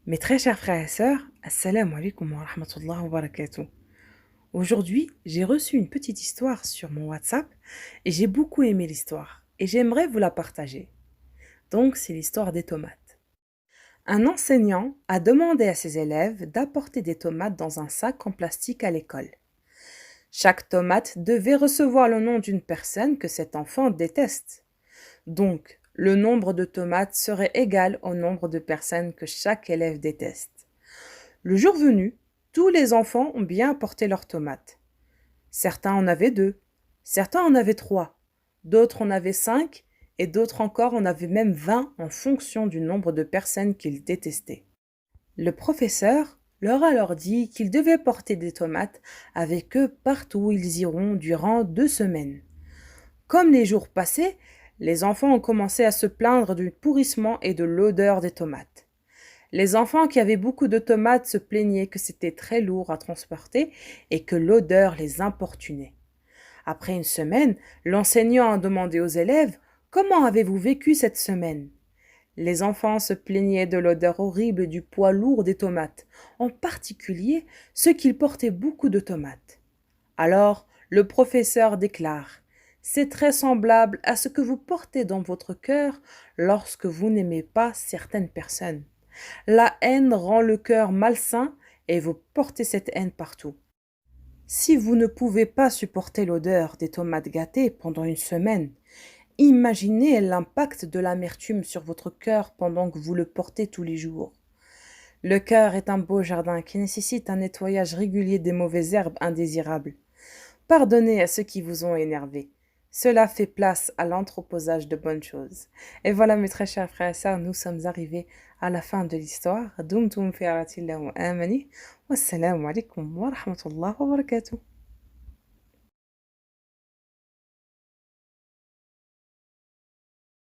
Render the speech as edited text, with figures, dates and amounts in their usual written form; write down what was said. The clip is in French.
Mes très chers frères et sœurs, assalamu alaikum wa rahmatullahi wa barakatuh. Aujourd'hui, j'ai reçu une petite histoire sur mon WhatsApp et j'ai beaucoup aimé l'histoire et j'aimerais vous la partager. Donc, c'est l'histoire des tomates. Un enseignant a demandé à ses élèves d'apporter des tomates dans un sac en plastique à l'école. Chaque tomate devait recevoir le nom d'une personne que cet enfant déteste. Donc, le nombre de tomates serait égal au nombre de personnes que chaque élève déteste. Le jour venu, tous les enfants ont bien apporté leurs tomates. Certains en avaient deux, certains en avaient trois, d'autres en avaient cinq, et d'autres encore en avaient même 20 en fonction du nombre de personnes qu'ils détestaient. Le professeur leur a alors dit qu'ils devaient porter des tomates avec eux partout où ils iront durant 2 semaines. Comme les jours passaient, les enfants ont commencé à se plaindre du pourrissement et de l'odeur des tomates. Les enfants qui avaient beaucoup de tomates se plaignaient que c'était très lourd à transporter et que l'odeur les importunait. Après une semaine, l'enseignant a demandé aux élèves: Comment avez-vous vécu cette semaine? Les enfants se plaignaient de l'odeur horrible et du poids lourd des tomates, en particulier ceux qui portaient beaucoup de tomates. Alors, le professeur déclare: C'est très semblable à ce que vous portez dans votre cœur lorsque vous n'aimez pas certaines personnes. La haine rend le cœur malsain et vous portez cette haine partout. Si vous ne pouvez pas supporter l'odeur des tomates gâtées pendant une semaine, imaginez l'impact de l'amertume sur votre cœur pendant que vous le portez tous les jours. Le cœur est un beau jardin qui nécessite un nettoyage régulier des mauvaises herbes indésirables. Pardonnez à ceux qui vous ont énervé. Cela fait place à l'entreposage de bonnes choses. Et voilà, mes très chers frères et sœurs, nous sommes arrivés à la fin de l'histoire. Dumtum fi amatillah wa amani. Wassalamu alaikum wa rahmatullahi wa barakatuh.